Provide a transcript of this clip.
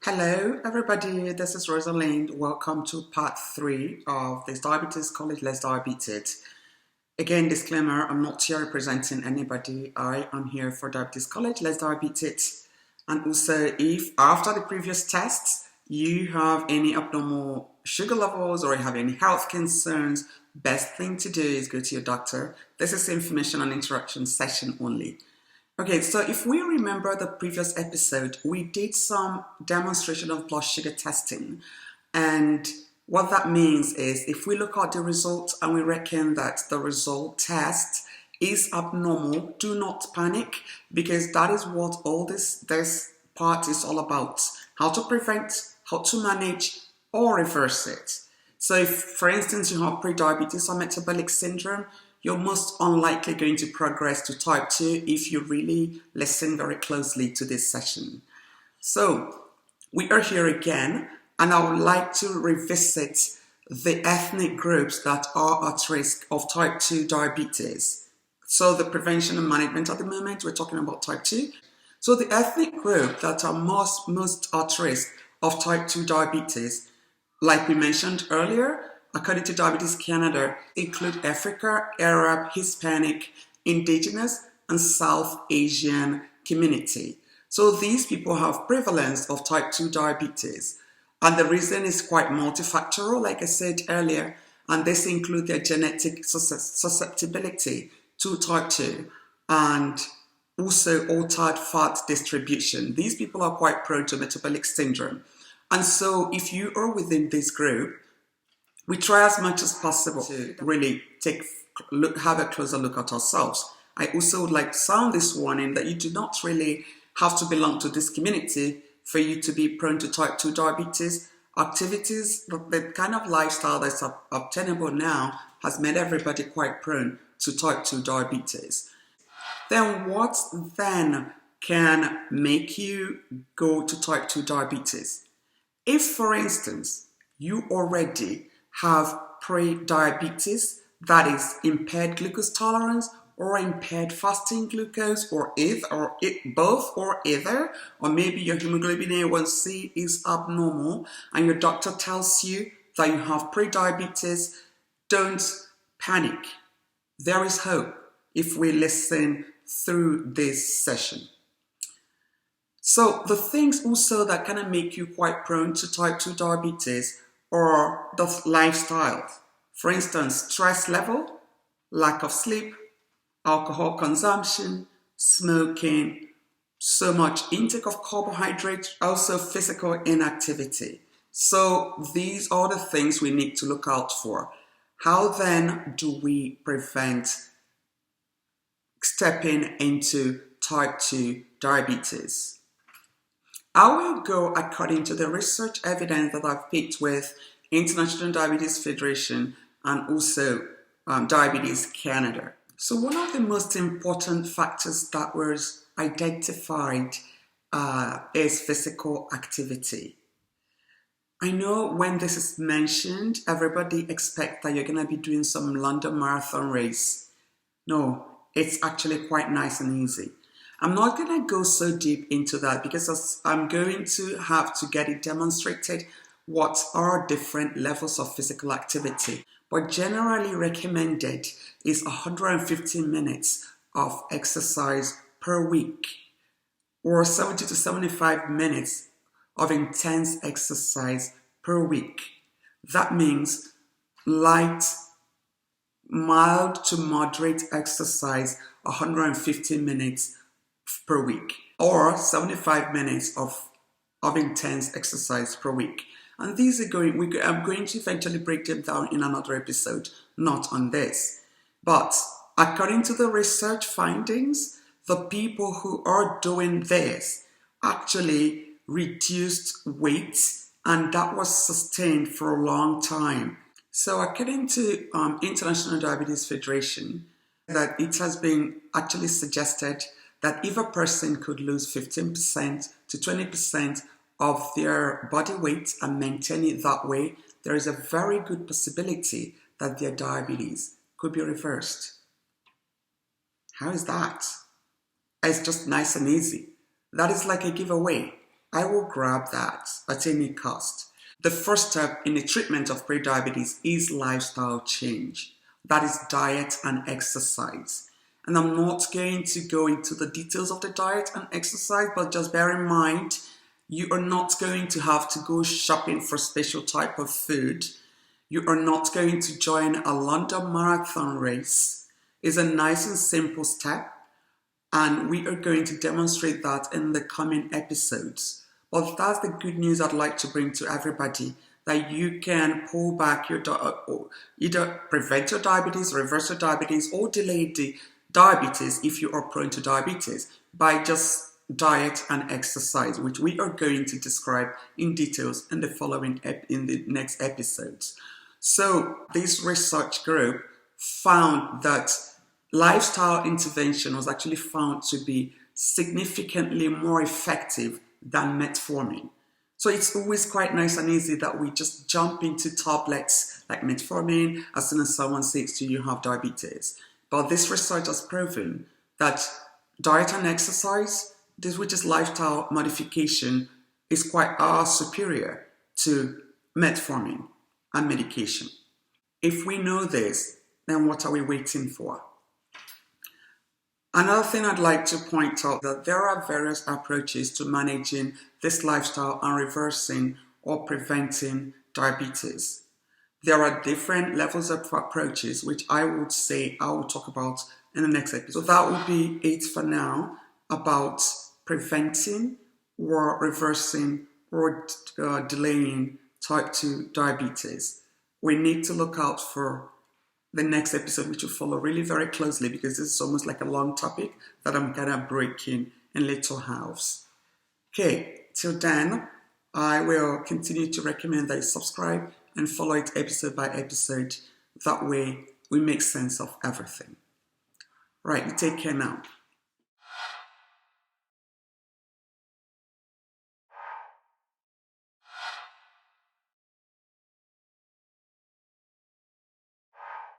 Hello, everybody. This is Rozalind. Welcome to part 3 of this Diabetes College Let's Diabetes. Again, disclaimer, I'm not here representing anybody. I am here for Diabetes College Let's Diabetes. And also, if after the previous tests, you have any abnormal sugar levels or you have any health concerns, best thing to do is go to your doctor. This is information and interaction session only. Okay, so if we remember the previous episode, we did some demonstration of blood sugar testing. And what that means is if we look at the results and we reckon that the result test is abnormal, do not panic, because that is what all this part is all about. How to prevent, how to manage, or reverse it. So if, for instance, you have prediabetes or metabolic syndrome, you're most unlikely going to progress to type 2 if you really listen very closely to this session. So we are here again, and I would like to revisit the ethnic groups that are at risk of type 2 diabetes. So the prevention and management at the moment, we're talking about type 2. So the ethnic group that are most at risk of type 2 diabetes, like we mentioned earlier, according to Diabetes Canada, include Africa, Arab, Hispanic, Indigenous, and South Asian community. So these people have prevalence of type 2 diabetes. And the reason is quite multifactorial, like I said earlier, and this includes their genetic susceptibility to type 2 and also altered fat distribution. These people are quite prone to metabolic syndrome. And so if you are within this group, we try as much as possible to really have a closer look at ourselves. I also would like to sound this warning that you do not really have to belong to this community for you to be prone to type 2 diabetes. Activities, the kind of lifestyle that's obtainable now has made everybody quite prone to type 2 diabetes. Then what then can make you go to type 2 diabetes? If, for instance, you already have pre-diabetes, that is impaired glucose tolerance or impaired fasting glucose or both or either, or maybe your hemoglobin A1C is abnormal and your doctor tells you that you have pre-diabetes, don't panic. There is hope if we listen through this session. So the things also that kind of make you quite prone to type 2 diabetes or the lifestyle. For instance, stress level, lack of sleep, alcohol consumption, smoking, so much intake of carbohydrates, also physical inactivity. So these are the things we need to look out for. How then do we prevent stepping into type 2 diabetes? I will go according to the research evidence that I've picked with International Diabetes Federation and also Diabetes Canada. So one of the most important factors that was identified is physical activity. I know when this is mentioned, everybody expects that you're going to be doing some London Marathon race. No, it's actually quite nice and easy. I'm not going to go so deep into that because I'm going to have to get it demonstrated what are different levels of physical activity. But generally recommended is 150 minutes of exercise per week or 70 to 75 minutes of intense exercise per week. That means light, mild to moderate exercise, 150 minutes per week, or 75 minutes of intense exercise per week. And these are I'm going to eventually break them down in another episode, not on this. But according to the research findings, the people who are doing this actually reduced weight, and that was sustained for a long time. So according to International Diabetes Federation, that it has been actually suggested that if a person could lose 15% to 20% of their body weight and maintain it that way, there is a very good possibility that their diabetes could be reversed. How is that? It's just nice and easy. That is like a giveaway. I will grab that at any cost. The first step in the treatment of prediabetes is lifestyle change. That is diet and exercise. And I'm not going to go into the details of the diet and exercise, but just bear in mind, you are not going to have to go shopping for special type of food. You are not going to join a London marathon race. It's a nice and simple step, and we are going to demonstrate that in the coming episodes. But that's the good news I'd like to bring to everybody, that you can pull back your or either prevent your diabetes, reverse your diabetes, or delay the diabetes if you are prone to diabetes by just diet and exercise, which we are going to describe in details in the next episodes. So this research group found that lifestyle intervention was actually found to be significantly more effective than metformin. So it's always quite nice and easy that we just jump into tablets like metformin as soon as someone says to you, you have diabetes. But this research has proven that diet and exercise, this which is lifestyle modification, is quite superior to metformin and medication. If we know this, then what are we waiting for? Another thing I'd like to point out that there are various approaches to managing this lifestyle and reversing or preventing diabetes. There are different levels of approaches, which I would say I will talk about in the next episode. So that will be it for now about preventing or reversing or delaying type 2 diabetes. We need to look out for the next episode, which will follow really very closely, because this is almost like a long topic that I'm kind of breaking in little halves. Okay, till then, I will continue to recommend that you subscribe and follow it episode by episode. That way, we make sense of everything. Right, you take care now.